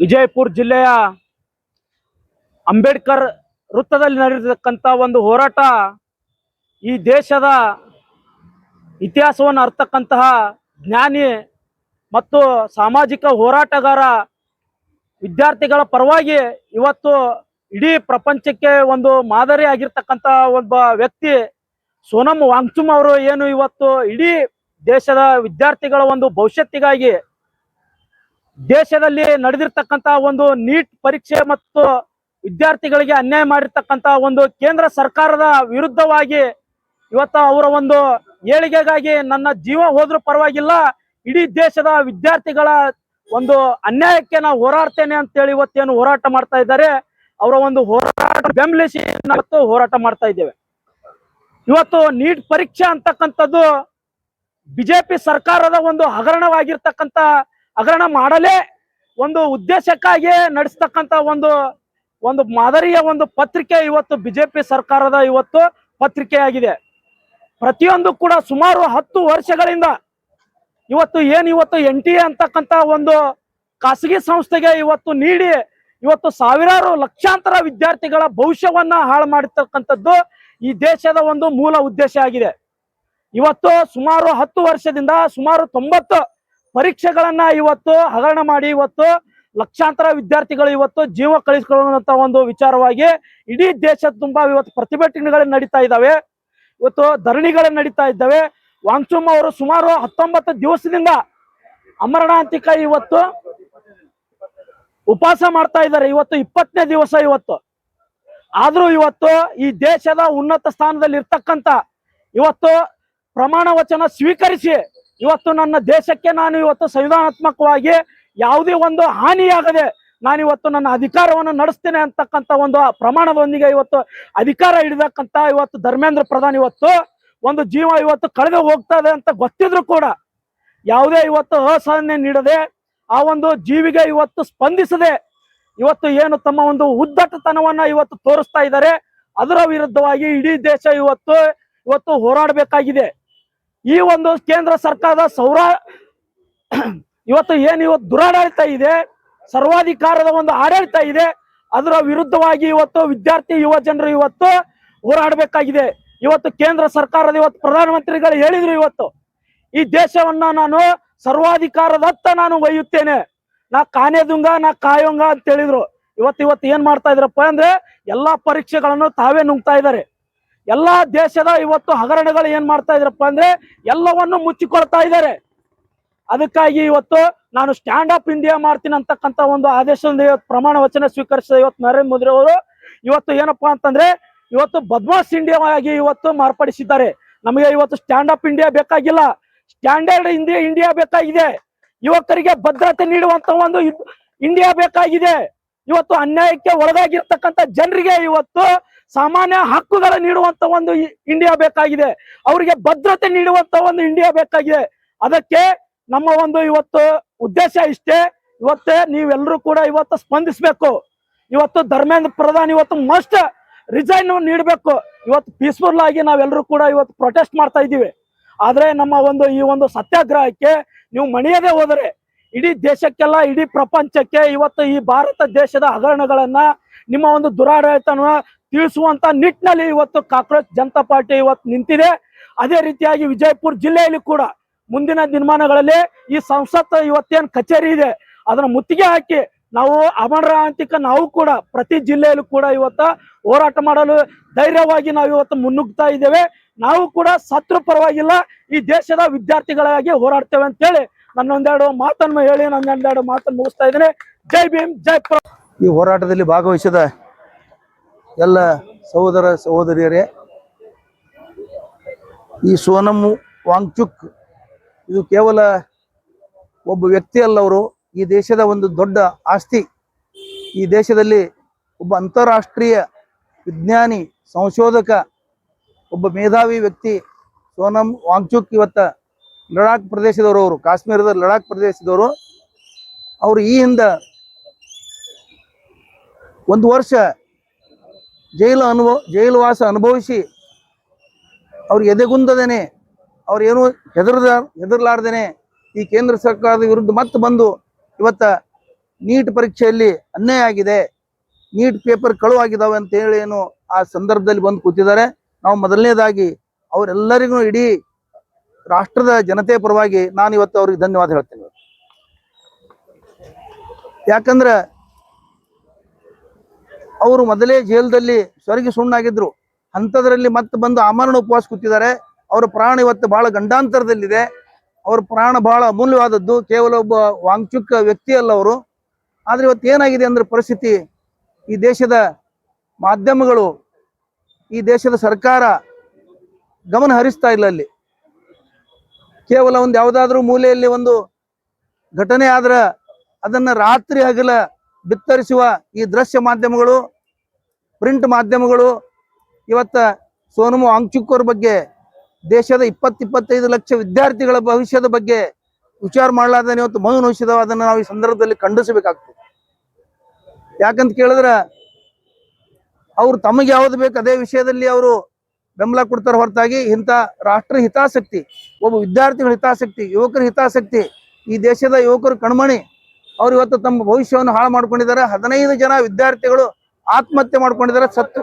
ವಿಜಯಪುರ ಜಿಲ್ಲೆಯ ಅಂಬೇಡ್ಕರ್ ವೃತ್ತದಲ್ಲಿ ನಡೆದಿರತಕ್ಕಂಥ ಒಂದು ಹೋರಾಟ ಈ ದೇಶದ ಇತಿಹಾಸವನ್ನು ಅರ್ಥಕ್ಕಂತಹ ಜ್ಞಾನಿ ಮತ್ತು ಸಾಮಾಜಿಕ ಹೋರಾಟಗಾರ ವಿದ್ಯಾರ್ಥಿಗಳ ಪರವಾಗಿ ಇವತ್ತು ಇಡೀ ಪ್ರಪಂಚಕ್ಕೆ ಒಂದು ಮಾದರಿ ಆಗಿರ್ತಕ್ಕಂಥ ಒಬ್ಬ ವ್ಯಕ್ತಿ ಸೋನಂ ವಾಂಗ್ಚುಕ್ ಅವರು ಏನು ಇವತ್ತು ಇಡೀ ದೇಶದ ವಿದ್ಯಾರ್ಥಿಗಳ ಒಂದು ಭವಿಷ್ಯತ್ತಿಗಾಗಿ ದೇಶದಲ್ಲಿ ನಡೆದಿರ್ತಕ್ಕಂಥ ಒಂದು ನೀಟ್ ಪರೀಕ್ಷೆ ಮತ್ತು ವಿದ್ಯಾರ್ಥಿಗಳಿಗೆ ಅನ್ಯಾಯ ಮಾಡಿರ್ತಕ್ಕಂಥ ಒಂದು ಕೇಂದ್ರ ಸರ್ಕಾರದ ವಿರುದ್ಧವಾಗಿ ಇವತ್ತು ಅವರ ಒಂದು ಏಳಿಗೆಗಾಗಿ ನನ್ನ ಜೀವ ಹೋದ್ರೂ ಪರವಾಗಿಲ್ಲ, ಇಡೀ ದೇಶದ ವಿದ್ಯಾರ್ಥಿಗಳ ಒಂದು ಅನ್ಯಾಯಕ್ಕೆ ನಾವು ಹೋರಾಡ್ತೇನೆ ಅಂತೇಳಿ ಇವತ್ತೇನು ಹೋರಾಟ ಮಾಡ್ತಾ ಇದ್ದಾರೆ. ಅವರ ಒಂದು ಹೋರಾಟ ಬೆಂಬಲಿಸಿ ಇವತ್ತು ಹೋರಾಟ ಮಾಡ್ತಾ ಇದ್ದೇವೆ. ಇವತ್ತು ನೀಟ್ ಪರೀಕ್ಷೆ ಅಂತಕ್ಕಂಥದ್ದು ಬಿಜೆಪಿ ಸರ್ಕಾರದ ಒಂದು ಹಗರಣವಾಗಿರ್ತಕ್ಕಂಥ ಹಗರಣ ಮಾಡಲೇ ಒಂದು ಉದ್ದೇಶಕ್ಕಾಗಿ ನಡೆಸ್ತಕ್ಕಂಥ ಒಂದು ಮಾದರಿಯ ಒಂದು ಪತ್ರಿಕೆ ಇವತ್ತು ಬಿಜೆಪಿ ಸರ್ಕಾರದ ಇವತ್ತು ಪತ್ರಿಕೆಯಾಗಿದೆ. ಪ್ರತಿಯೊಂದು ಕೂಡ ಸುಮಾರು 10 ವರ್ಷಗಳಿಂದ ಇವತ್ತು NTA ಅಂತಕ್ಕಂಥ ಒಂದು ಖಾಸಗಿ ಸಂಸ್ಥೆಗೆ ಇವತ್ತು ನೀಡಿ ಇವತ್ತು ಸಾವಿರಾರು ಲಕ್ಷಾಂತರ ವಿದ್ಯಾರ್ಥಿಗಳ ಭವಿಷ್ಯವನ್ನ ಹಾಳು ಮಾಡಿರ್ತಕ್ಕಂಥದ್ದು ಈ ದೇಶದ ಒಂದು ಮೂಲ ಉದ್ದೇಶ ಆಗಿದೆ. ಇವತ್ತು ಸುಮಾರು 10 ವರ್ಷದಿಂದ ಸುಮಾರು 90 ಪರೀಕ್ಷೆಗಳನ್ನ ಇವತ್ತು ಹಗರಣ ಮಾಡಿ ಇವತ್ತು ಲಕ್ಷಾಂತರ ವಿದ್ಯಾರ್ಥಿಗಳು ಇವತ್ತು ಜೀವ ಕಳಿಸಿಕೊಳ್ಳುವಂತ ಒಂದು ವಿಚಾರವಾಗಿ ಇಡೀ ದೇಶದ ತುಂಬಾ ಇವತ್ತು ಪ್ರತಿಭಟನೆಗಳು ನಡೀತಾ ಇದ್ದಾವೆ, ಇವತ್ತು ಧರಣಿಗಳು ನಡೀತಾ ಇದ್ದಾವೆ. ವಾಂಗ್ಚುಕ್ ಅವರು ಸುಮಾರು 19 ದಿವಸದಿಂದ ಅಮರಣಾಂತಿಕ ಇವತ್ತು ಉಪವಾಸ ಮಾಡ್ತಾ ಇದ್ದಾರೆ. ಇವತ್ತು 20ನೇ ದಿವಸ ಇವತ್ತು. ಆದ್ರೂ ಇವತ್ತು ಈ ದೇಶದ ಉನ್ನತ ಸ್ಥಾನದಲ್ಲಿ ಇರ್ತಕ್ಕಂಥ ಇವತ್ತು ಪ್ರಮಾಣ ವಚನ ಸ್ವೀಕರಿಸಿ ಇವತ್ತು ನನ್ನ ದೇಶಕ್ಕೆ ನಾನು ಇವತ್ತು ಸಂವಿಧಾನಾತ್ಮಕವಾಗಿ ಯಾವುದೇ ಒಂದು ಹಾನಿಯಾಗದೆ ನಾನು ಇವತ್ತು ನನ್ನ ಅಧಿಕಾರವನ್ನು ನಡೆಸ್ತೇನೆ ಅಂತಕ್ಕಂಥ ಒಂದು ಪ್ರಮಾಣದೊಂದಿಗೆ ಇವತ್ತು ಅಧಿಕಾರ ಹಿಡಿದಕ್ಕಂತ ಇವತ್ತು ಧರ್ಮೇಂದ್ರ ಪ್ರಧಾನ್ ಇವತ್ತು ಒಂದು ಜೀವ ಇವತ್ತು ಕಳೆದು ಹೋಗ್ತಾ ಇದೆ ಅಂತ ಗೊತ್ತಿದ್ರು ಕೂಡ ಯಾವುದೇ ಇವತ್ತು ಅಸಹನೆ ನೀಡದೆ ಆ ಒಂದು ಜೀವಿಗೆ ಇವತ್ತು ಸ್ಪಂದಿಸದೆ ಇವತ್ತು ಏನು ತಮ್ಮ ಒಂದು ಉದ್ದಟತನವನ್ನ ಇವತ್ತು ತೋರಿಸ್ತಾ ಇದ್ದಾರೆ. ಅದರ ವಿರುದ್ಧವಾಗಿ ಇಡೀ ದೇಶ ಇವತ್ತು ಹೋರಾಡಬೇಕಾಗಿದೆ. ಈ ಒಂದು ಕೇಂದ್ರ ಸರ್ಕಾರದ ಇವತ್ತು ದುರಾಡಳಿತ ಇದೆ, ಸರ್ವಾಧಿಕಾರದ ಒಂದು ಆಡಳಿತ ಇದೆ, ಅದರ ವಿರುದ್ಧವಾಗಿ ಇವತ್ತು ವಿದ್ಯಾರ್ಥಿ ಯುವ ಜನರು ಇವತ್ತು ಹೋರಾಡಬೇಕಾಗಿದೆ. ಇವತ್ತು ಕೇಂದ್ರ ಸರ್ಕಾರದ ಇವತ್ತು ಪ್ರಧಾನಮಂತ್ರಿಗಳು ಹೇಳಿದ್ರು, ಇವತ್ತು ಈ ದೇಶವನ್ನ ನಾನು ಸರ್ವಾಧಿಕಾರದತ್ತ ನಾನು ಒಯ್ಯುತ್ತೇನೆ, ನಾ ಕಾನೇದುಂಗ ನಾ ಕಾಯೋಂಗ ಅಂತ ಹೇಳಿದ್ರು. ಇವತ್ತು ಏನ್ ಮಾಡ್ತಾ ಇದ್ರಪ್ಪ ಅಂದ್ರೆ ಎಲ್ಲಾ ಪರೀಕ್ಷೆಗಳನ್ನು ತಾವೇ ನುಂಗ್ತಾ ಇದ್ದಾರೆ. ಎಲ್ಲಾ ದೇಶದ ಇವತ್ತು ಹಗರಣಗಳು ಏನ್ ಮಾಡ್ತಾ ಇದ್ರಪ್ಪ ಅಂದ್ರೆ ಎಲ್ಲವನ್ನು ಮುಚ್ಚಿಕೊಳ್ತಾ ಇದ್ದಾರೆ. ಅದಕ್ಕಾಗಿ ಇವತ್ತು ನಾನು ಸ್ಟ್ಯಾಂಡ್ ಅಪ್ ಇಂಡಿಯಾ ಮಾಡ್ತೀನಿ ಅಂತಕ್ಕಂಥ ಒಂದು ಆದೇಶದಿಂದ ಇವತ್ತು ಪ್ರಮಾಣ ವಚನ ಸ್ವೀಕರಿಸಿದ ಇವತ್ತು ನರೇಂದ್ರ ಮೋದಿ ಅವರು ಇವತ್ತು ಏನಪ್ಪಾ ಅಂತಂದ್ರೆ ಇವತ್ತು ಬದ್ಮಾಸ್ ಇಂಡಿಯಾ ಆಗಿ ಇವತ್ತು ಮಾರ್ಪಡಿಸಿದ್ದಾರೆ. ನಮಗೆ ಇವತ್ತು ಸ್ಟ್ಯಾಂಡ್ ಅಪ್ ಇಂಡಿಯಾ ಬೇಕಾಗಿಲ್ಲ, ಸ್ಟ್ಯಾಂಡರ್ಡ್ ಇಂಡಿಯಾ ಬೇಕಾಗಿದೆ. ಯುವಕರಿಗೆ ಭದ್ರತೆ ನೀಡುವಂತ ಒಂದು ಇಂಡಿಯಾ ಬೇಕಾಗಿದೆ. ಇವತ್ತು ಅನ್ಯಾಯಕ್ಕೆ ಒಳಗಾಗಿರ್ತಕ್ಕಂಥ ಜನರಿಗೆ ಇವತ್ತು ಸಾಮಾನ್ಯ ಹಕ್ಕುಗಳ ನೀಡುವಂತ ಒಂದು ಇಂಡಿಯಾ ಬೇಕಾಗಿದೆ. ಅವರಿಗೆ ಭದ್ರತೆ ನೀಡುವಂತ ಒಂದು ಇಂಡಿಯಾ ಬೇಕಾಗಿದೆ. ಅದಕ್ಕೆ ನಮ್ಮ ಒಂದು ಇವತ್ತು ಉದ್ದೇಶ ಇಷ್ಟೇ. ಇವತ್ತೇ ನೀವೆಲ್ಲರೂ ಕೂಡ ಇವತ್ತು ಸ್ಪಂದಿಸಬೇಕು. ಇವತ್ತು ಧರ್ಮೇಂದ್ರ ಪ್ರಧಾನ್ ಇವತ್ತು ಮಸ್ಟ್ ರಿಸೈನ್ ನೀಡಬೇಕು. ಇವತ್ತು ಪೀಸ್ಫುಲ್ ಆಗಿ ನಾವೆಲ್ಲರೂ ಕೂಡ ಇವತ್ತು ಪ್ರೊಟೆಸ್ಟ್ ಮಾಡ್ತಾ ಇದ್ದೀವಿ. ಆದ್ರೆ ನಮ್ಮ ಈ ಒಂದು ಸತ್ಯಾಗ್ರಹಕ್ಕೆ ನೀವು ಮಣಿಯದೆ ಹೋದರೆ ಇಡೀ ದೇಶಕ್ಕೆಲ್ಲ ಇಡೀ ಪ್ರಪಂಚಕ್ಕೆ ಇವತ್ತು ಈ ಭಾರತ ದೇಶದ ಹಗರಣಗಳನ್ನ ನಿಮ್ಮ ಒಂದು ದುರಾಡಳಿತನ ತಿಳಿಸುವಂತ ನಿಟ್ಟಿನಲ್ಲಿ ಇವತ್ತು ಕಾಕ್ರೋಚ್ ಜನತಾ ಪಾರ್ಟಿ ಇವತ್ತು ನಿಂತಿದೆ. ಅದೇ ರೀತಿಯಾಗಿ ವಿಜಯಪುರ ಜಿಲ್ಲೆಯಲ್ಲಿ ಕೂಡ ಮುಂದಿನ ದಿನಮಾನಗಳಲ್ಲಿ ಈ ಸಂಸತ್ ಇವತ್ತೇನು ಕಚೇರಿ ಇದೆ ಅದನ್ನ ಮುತ್ತಿಗೆ ಹಾಕಿ ನಾವು ಅಮರಣಾಂತಿಕ ನಾವು ಕೂಡ ಪ್ರತಿ ಜಿಲ್ಲೆಯಲ್ಲೂ ಕೂಡ ಇವತ್ತು ಹೋರಾಟ ಮಾಡಲು ಧೈರ್ಯವಾಗಿ ನಾವು ಇವತ್ತು ಮುನ್ನುಗ್ತಾ ಇದ್ದೇವೆ. ನಾವು ಕೂಡ ಸತ್ರು ಪರವಾಗಿಲ್ಲ, ಈ ದೇಶದ ವಿದ್ಯಾರ್ಥಿಗಳಾಗಿ ಹೋರಾಡ್ತೇವೆ ಅಂತ ಹೇಳಿ ನನ್ನೊಂದೆರಡು ಮಾತನ್ನು ಹೇಳಿ ನನ್ನೊಂದೆರಡು ಮಾತನ್ನು ಮುಗಿಸ್ತಾ ಇದ್ದೇನೆ. ಜೈ ಭೀಮ್, ಜೈ ಪ್ರ. ಈ ಹೋರಾಟದಲ್ಲಿ ಭಾಗವಹಿಸಿದ ಎಲ್ಲ ಸಹೋದರ ಸಹೋದರಿಯರೇ, ಈ ಸೋನಂ ವಾಂಗ್ಚುಕ್ ಇದು ಕೇವಲ ಒಬ್ಬ ವ್ಯಕ್ತಿ ಅಲ್ಲ, ಅವರು ಈ ದೇಶದ ಒಂದು ದೊಡ್ಡ ಆಸ್ತಿ. ಈ ದೇಶದಲ್ಲಿ ಒಬ್ಬ ಅಂತಾರಾಷ್ಟ್ರೀಯ ವಿಜ್ಞಾನಿ, ಸಂಶೋಧಕ, ಒಬ್ಬ ಮೇಧಾವಿ ವ್ಯಕ್ತಿ ಸೋನಂ ವಾಂಗ್ಚುಕ್. ಇವತ್ತ ಲಡಾಖ್ ಪ್ರದೇಶದವರು, ಅವರು ಕಾಶ್ಮೀರದ ಲಡಾಖ್ ಪ್ರದೇಶದವರು. ಅವರು ಈ ಹಿಂದೆ 1 ವರ್ಷ ಜೈಲುವಾಸ ಅನುಭವಿಸಿ ಅವ್ರಿಗೆ ಎದೆಗುಂದದೇನೆ, ಅವ್ರೇನು ಹೆದರ್ಲಾರ್ದೇನೆ ಈ ಕೇಂದ್ರ ಸರ್ಕಾರದ ವಿರುದ್ಧ ಮತ್ತೆ ಬಂದು ಇವತ್ತ ನೀಟ್ ಪರೀಕ್ಷೆಯಲ್ಲಿ ಅನ್ಯಾಯ ಆಗಿದೆ, ನೀಟ್ ಪೇಪರ್ ಕಳುವಾಗಿದ್ದಾವೆ ಅಂತ ಹೇಳಿ ಏನು ಆ ಸಂದರ್ಭದಲ್ಲಿ ಬಂದು ಕೂತಿದ್ದಾರೆ. ನಾವು ಮೊದಲನೇದಾಗಿ ಅವರೆಲ್ಲರಿಗೂ ಇಡೀ ರಾಷ್ಟ್ರದ ಜನತೆ ಪರವಾಗಿ ನಾನು ಇವತ್ತು ಅವ್ರಿಗೆ ಧನ್ಯವಾದ ಹೇಳ್ತೇನೆ. ಯಾಕಂದ್ರೆ ಅವರು ಮೊದಲೇ ಜೈಲದಲ್ಲಿ ಸ್ವರ್ಗಿ ಸುಣ್ಣಾಗಿದ್ರು, ಅಂಥದ್ರಲ್ಲಿ ಮತ್ತೆ ಬಂದು ಆಮರಣ ಉಪವಾಸ ಕೂತಿದ್ದಾರೆ. ಅವರ ಪ್ರಾಣ ಇವತ್ತು ಬಹಳ ಗಂಡಾಂತರದಲ್ಲಿದೆ. ಅವ್ರ ಪ್ರಾಣ ಬಹಳ ಅಮೂಲ್ಯವಾದದ್ದು, ಕೇವಲ ಒಬ್ಬ ವಾಂಗ್ಚುಕ್ ವ್ಯಕ್ತಿ ಅಲ್ಲ ಅವರು. ಆದ್ರೆ ಇವತ್ತು ಏನಾಗಿದೆ ಅಂದ್ರೆ ಪರಿಸ್ಥಿತಿ, ಈ ದೇಶದ ಮಾಧ್ಯಮಗಳು, ಈ ದೇಶದ ಸರ್ಕಾರ ಗಮನ ಹರಿಸ್ತಾ ಇಲ್ಲ. ಅಲ್ಲಿ ಕೇವಲ ಒಂದು ಯಾವುದಾದ್ರೂ ಮೂಲೆಯಲ್ಲಿ ಒಂದು ಘಟನೆ ಆದ್ರೆ ಅದನ್ನ ರಾತ್ರಿ ಹಗಲ ಬಿತ್ತರಿಸುವ ಈ ದೃಶ್ಯ ಮಾಧ್ಯಮಗಳು, ಪ್ರಿಂಟ್ ಮಾಧ್ಯಮಗಳು ಇವತ್ತ ಸೋನಮ್ ವಾಂಗ್ಚುಕ್ ಅವ್ರ ಬಗ್ಗೆ, ದೇಶದ 20-25 ಲಕ್ಷ ವಿದ್ಯಾರ್ಥಿಗಳ ಭವಿಷ್ಯದ ಬಗ್ಗೆ ವಿಚಾರ ಮಾಡಲಾರ್ದೇನೆ ಇವತ್ತು ಮೌನ ವಹಿಸಿದವ. ಅದನ್ನು ನಾವು ಈ ಸಂದರ್ಭದಲ್ಲಿ ಖಂಡಿಸಬೇಕಾಗ್ತದೆ. ಯಾಕಂತ ಕೇಳಿದ್ರೆ ಅವ್ರು ತಮಗೆ ಯಾವ್ದು ಬೇಕು ಅದೇ ವಿಷಯದಲ್ಲಿ ಅವರು ಬೆಂಬಲ ಕೊಡ್ತಾರೆ ಹೊರತಾಗಿ ಇಂಥ ರಾಷ್ಟ್ರ ಹಿತಾಸಕ್ತಿ, ಒಬ್ಬ ವಿದ್ಯಾರ್ಥಿಗಳ ಹಿತಾಸಕ್ತಿ, ಯುವಕರ ಹಿತಾಸಕ್ತಿ, ಈ ದೇಶದ ಯುವಕರು ಕಣ್ಮಣಿ, ಅವ್ರು ಇವತ್ತು ತಮ್ಮ ಭವಿಷ್ಯವನ್ನು ಹಾಳು ಮಾಡ್ಕೊಂಡಿದ್ದಾರೆ. 15 ಜನ ವಿದ್ಯಾರ್ಥಿಗಳು ಆತ್ಮಹತ್ಯೆ ಮಾಡ್ಕೊಂಡಿದ್ದಾರೆ. ಸತ್ತು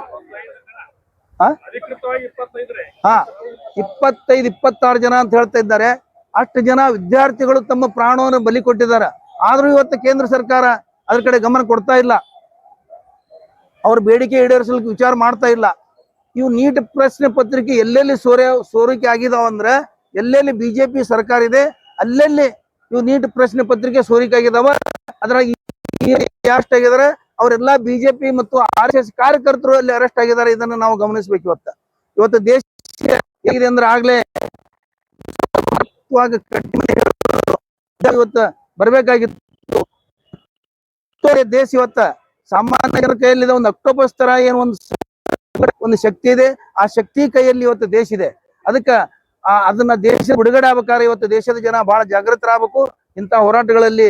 25-26 ಜನ ಅಂತ ಹೇಳ್ತಾ ಇದ್ದಾರೆ. ಅಷ್ಟು ಜನ ವಿದ್ಯಾರ್ಥಿಗಳು ತಮ್ಮ ಪ್ರಾಣವನ್ನು ಬಲಿ ಕೊಟ್ಟಿದ್ದಾರೆ. ಆದ್ರೂ ಇವತ್ತು ಕೇಂದ್ರ ಸರ್ಕಾರ ಅದ್ರ ಕಡೆ ಗಮನ ಕೊಡ್ತಾ ಇಲ್ಲ, ಅವ್ರ ಬೇಡಿಕೆ ಈಡೇರಿಸಲಿಕ್ಕೆ ವಿಚಾರ ಮಾಡ್ತಾ ಇಲ್ಲ. ಇವು ನೀಟ್ ಪ್ರಶ್ನೆ ಪತ್ರಿಕೆ ಎಲ್ಲೆಲ್ಲಿ ಸೋರಿಕೆ ಆಗಿದಾವ ಅಂದ್ರೆ, ಎಲ್ಲೆಲ್ಲಿ ಬಿಜೆಪಿ ಸರ್ಕಾರ ಇದೆ ಅಲ್ಲೆಲ್ಲಿ ಇವು ನೀಟ್ ಪ್ರಶ್ನೆ ಪತ್ರಿಕೆ ಸೋರಿಕೆ ಆಗಿದಾವ. ಅದ್ರಾಗ ಅರೆಸ್ಟ್ ಆಗಿದ್ದಾರೆ, ಅವರೆಲ್ಲ ಬಿಜೆಪಿ ಮತ್ತು RSS ಕಾರ್ಯಕರ್ತರು ಅಲ್ಲಿ ಅರೆಸ್ಟ್ ಆಗಿದ್ದಾರೆ. ಇದನ್ನು ನಾವು ಗಮನಿಸ್ಬೇಕು. ಇವತ್ತು ದೇಶ ಹೇಗಿದೆ ಅಂದ್ರೆ ಆಗ್ಲೇ ಇವತ್ತು ಬರ್ಬೇಕಾಗಿತ್ತು. ದೇಶ ಇವತ್ತ ಸಾಮಾನ್ಯ ಜನರ ಕೈಯಲ್ಲಿದೆ ಒಂದು ಅಕ್ಟೋಪಸ್ ತರ ಏನು ಒಂದು ಶಕ್ತಿ ಇದೆ. ಆ ಶಕ್ತಿ ಕೈಯಲ್ಲಿ ಇವತ್ತು ದೇಶ ಇದೆ. ಅದಕ್ಕೆ ಅದನ್ನ ದೇಶ ಬಿಡುಗಡೆ ಆಗ್ಬೇಕಾದ್ರೆ ಇವತ್ತು ದೇಶದ ಜನ ಬಹಳ ಜಾಗೃತರಾಗಬೇಕು ಇಂಥ ಹೋರಾಟಗಳಲ್ಲಿ.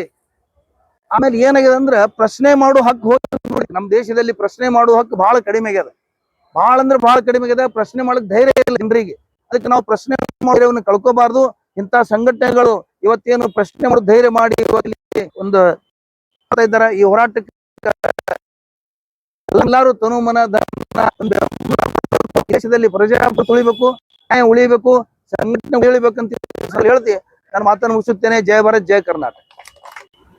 ಆಮೇಲೆ ಏನಾಗಿದೆ ಅಂದ್ರೆ ಪ್ರಶ್ನೆ ಮಾಡೋ ಹಕ್ಕು ಹೋಗಿ ನಮ್ಮ ದೇಶದಲ್ಲಿ ಪ್ರಶ್ನೆ ಮಾಡೋ ಹಕ್ಕು ಬಹಳ ಕಡಿಮೆ ಆಗ್ಯದ. ಬಹಳ ಅಂದ್ರೆ ಬಹಳ ಕಡಿಮೆ ಆಗ್ಯದ. ಪ್ರಶ್ನೆ ಮಾಡಕ್ ಧೈರ್ಯ ಇಲ್ಲ ಜನರಿಗೆ. ಅದಕ್ಕೆ ನಾವು ಪ್ರಶ್ನೆ ಮಾಡೋದನ್ನ ಕಳ್ಕೋಬಾರ್ದು. ಇಂಥ ಸಂಘಟನೆಗಳು ಇವತ್ತೇನು ಪ್ರಶ್ನೆ ಮಾಡೋ ಧೈರ್ಯ ಮಾಡಿ ಒಂದು ಇದ್ದಾರೆ. ಈ ಹೋರಾಟಕ್ಕೆ ಎಲ್ಲರೂ ತನು ಮನ ದೇಶದಲ್ಲಿ ಪ್ರಜಾಪ್ರಭುತ್ವ ಉಳಿಬೇಕು, ನ್ಯಾಯ ಉಳಿಬೇಕು, ಸಂಘಟನೆ ಉಳಿಬೇಕಂತ ಹೇಳ್ತಿ ನಾನು ಮಾತನ್ನು ಮುಗಿಸುತ್ತೇನೆ. ಜಯ ಭಾರತ್, ಜಯ ಕರ್ನಾಟಕ.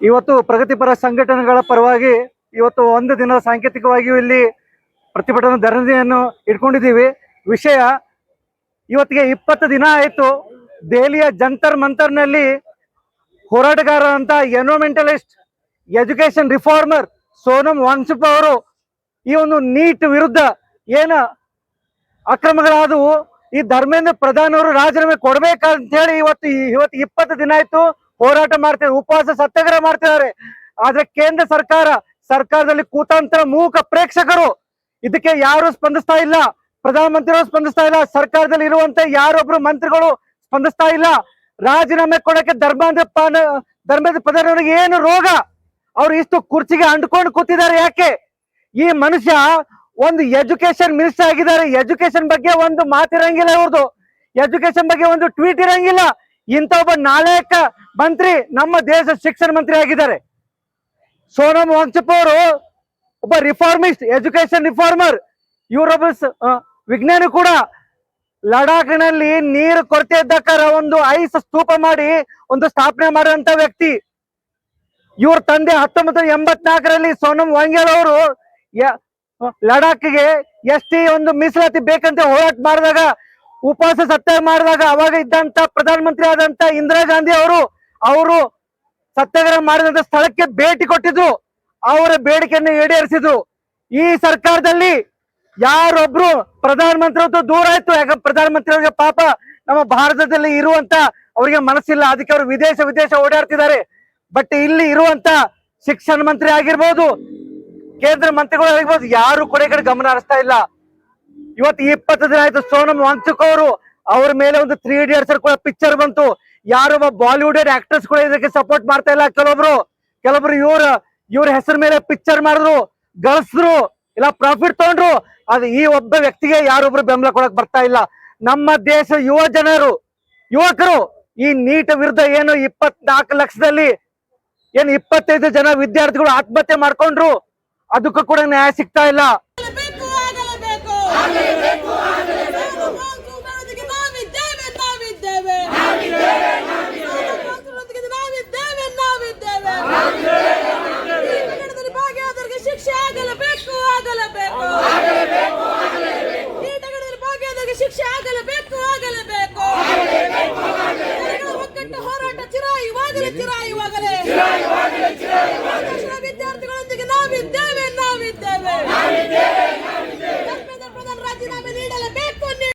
ಇವತ್ತು ಪ್ರಗತಿಪರ ಸಂಘಟನೆಗಳ ಪರವಾಗಿ ಇವತ್ತು ಒಂದು ದಿನ ಸಾಂಕೇತಿಕವಾಗಿಯೂ ಇಲ್ಲಿ ಪ್ರತಿಭಟನಾ ಧರಣಿಯನ್ನು ಇಟ್ಕೊಂಡಿದ್ದೀವಿ. ವಿಷಯ ಇವತ್ತಿಗೆ 20 ದಿನ ಆಯಿತು. ದೆಹಲಿಯ ಜಂತರ್ ಮಂತರ್ನಲ್ಲಿ ಹೋರಾಟಗಾರ ಅಂತ environmentalist, education reformer Sonam Wangchuk ಅವರು ಈ ಒಂದು ನೀಟ್ ವಿರುದ್ಧ ಏನ ಅಕ್ರಮಗಳಾದವು, ಈ ಧರ್ಮೇಂದ್ರ ಪ್ರಧಾನ್ ಅವರು ರಾಜೀನಾಮೆ ಕೊಡ್ಬೇಕಂತ ಹೇಳಿ ಇವತ್ತು 20 ದಿನ ಆಯ್ತು ಹೋರಾಟ ಮಾಡ್ತಾರೆ, ಉಪವಾಸ ಸತ್ಯಾಗ್ರಹ ಮಾಡ್ತಿದ್ದಾರೆ. ಆದ್ರೆ ಕೇಂದ್ರ ಸರ್ಕಾರದಲ್ಲಿ ಕೂತಂತ ಮೂಕ ಪ್ರೇಕ್ಷಕರು ಇದಕ್ಕೆ ಯಾರು ಸ್ಪಂದಿಸ್ತಾ ಇಲ್ಲ. ಪ್ರಧಾನಮಂತ್ರಿಗಳು ಸ್ಪಂದಿಸ್ತಾ ಇಲ್ಲ. ಸರ್ಕಾರದಲ್ಲಿ ಇರುವಂತ ಯಾರೊಬ್ರು ಮಂತ್ರಿಗಳು ಸ್ಪಂದಿಸ್ತಾ ಇಲ್ಲ. ರಾಜೀನಾಮೆ ಕೊಡಕ್ಕೆ ಧರ್ಮೇಂದ್ರ ಪ್ರಧಾನ್ ಅವರಿಗೆ ಏನು ರೋಗ? ಅವ್ರು ಇಷ್ಟು ಕುರ್ಚಿಗೆ ಅಂಟ್ಕೊಂಡು ಕೂತಿದ್ದಾರೆ ಯಾಕೆ? ಈ ಮನುಷ್ಯ ಒಂದು ಎಜುಕೇಶನ್ ಮಿನಿಸ್ಟರ್ ಆಗಿದ್ದಾರೆ. ಎಜುಕೇಶನ್ ಬಗ್ಗೆ ಒಂದು ಮಾತಿರಂಗಿಲ್ಲ, ಇವ್ರದ್ದು ಎಜುಕೇಶನ್ ಬಗ್ಗೆ ಒಂದು ಟ್ವೀಟ್ ಇರಂಗಿಲ್ಲ. ಇಂಥ ಒಬ್ಬ ನಾಲಾಯಕ ಮಂತ್ರಿ ನಮ್ಮ ದೇಶ ಶಿಕ್ಷಣ ಮಂತ್ರಿ ಆಗಿದ್ದಾರೆ. ಸೋನಮ್ ವಾಂಗ್ಚುಕ್ ಅವರು ಒಬ್ಬ ರಿಫಾರ್ಮಿಸ್ಟ್, ಎಜುಕೇಶನ್ ರಿಫಾರ್ಮರ್. ಇವರೊಬ್ಬ ವಿಜ್ಞಾನಿ ಕೂಡ. ಲಡಾಖ್ನಲ್ಲಿ ನೀರು ಕೊರತೆ ಇದ್ದಕ್ಕಾರ ಒಂದು ಐಸ್ ಸ್ತೂಪ ಮಾಡಿ ಒಂದು ಸ್ಥಾಪನೆ ಮಾಡುವಂತ ವ್ಯಕ್ತಿ. ಇವ್ರ ತಂದೆ 1984ರಲ್ಲಿ ಸೋನಮ್ ವಾಂಗ್ಚುಕ್ ಅವರು ಲಡಾಖ್ಗೆ ಎಷ್ಟಿ ಒಂದು ಮೀಸಲಾತಿ ಬೇಕಂತ ಹೋರಾಟ ಮಾಡಿದಾಗ, ಉಪವಾಸ ಸತ್ಯಾಗ್ರಹ ಮಾಡಿದಾಗ ಅವಾಗ ಇದ್ದಂತ ಪ್ರಧಾನ ಮಂತ್ರಿ ಆದಂತ ಇಂದಿರಾ ಗಾಂಧಿ ಅವರು ಸತ್ಯಾಗ್ರಹ ಮಾಡಿದಂತ ಸ್ಥಳಕ್ಕೆ ಭೇಟಿ ಕೊಟ್ಟಿದ್ರು. ಅವರ ಬೇಡಿಕೆಯನ್ನು ಈಡೇರಿಸಿದ್ರು. ಈ ಸರ್ಕಾರದಲ್ಲಿ ಯಾರೊಬ್ರು ಪ್ರಧಾನ ಮಂತ್ರಿ ದೂರ ಆಯ್ತು. ಯಾಕಂದ್ರೆ ಪ್ರಧಾನ ಮಂತ್ರಿ ಅವರಿಗೆ ಪಾಪ ನಮ್ಮ ಭಾರತದಲ್ಲಿ ಇರುವಂತ ಅವರಿಗೆ ಮನಸ್ಸಿಲ್ಲ, ಅದಕ್ಕೆ ಅವರು ವಿದೇಶ ಓಡಾಡ್ತಿದ್ದಾರೆ. ಬಟ್ ಇಲ್ಲಿ ಇರುವಂತ ಶಿಕ್ಷಣ ಮಂತ್ರಿ ಆಗಿರ್ಬೋದು, ಕೇಂದ್ರ ಮಂತ್ರಿಗಳು ಆಗಿರ್ಬೋದು, ಯಾರು ಕೂಡ ಈ ಕಡೆ ಗಮನ ಹರಿಸ್ತಾ ಇಲ್ಲ. ಇವತ್ತು 20 ದಿನ ಆಯ್ತು ಸೋನಮ್ ವಾಂಗ್ಚುಕ್ ಅವರು, ಅವ್ರ ಮೇಲೆ ಒಂದು 3 Idiots ಕೂಡ ಪಿಕ್ಚರ್ ಬಂತು. ಯಾರೊಬ್ಬ ಬಾಲಿವುಡ್ ಆಕ್ಟರ್ಸ್ ಕೂಡ ಇದಕ್ಕೆ ಸಪೋರ್ಟ್ ಮಾಡ್ತಾ ಇಲ್ಲ. ಕೆಲವೊಬ್ರು ಇವ್ರ ಹೆಸರ ಮೇಲೆ ಪಿಕ್ಚರ್ ಮಾಡಿದ್ರು, ಗಳಿಸಿದ್ರು, ಇಲ್ಲ ಪ್ರಾಫಿಟ್ ತಗೊಂಡ್ರು. ಅದು ಈ ಒಬ್ಬ ವ್ಯಕ್ತಿಗೆ ಯಾರೊಬ್ರು ಬೆಂಬಲ ಕೊಡಕ್ ಬರ್ತಾ ಇಲ್ಲ. ನಮ್ಮ ದೇಶ ಯುವಕರು ಈ ನೀಟ್ ವಿರುದ್ಧ ಏನು 24 ಲಕ್ಷದಲ್ಲಿ ಏನ್ 25 ಜನ ವಿದ್ಯಾರ್ಥಿಗಳು ಆತ್ಮಹತ್ಯೆ ಮಾಡ್ಕೊಂಡ್ರು, ಅದಕ್ಕೂ ಕೂಡ ನ್ಯಾಯ ಸಿಗ್ತಾ ಇಲ್ಲ. ಆಗಲೇಬೇಕು.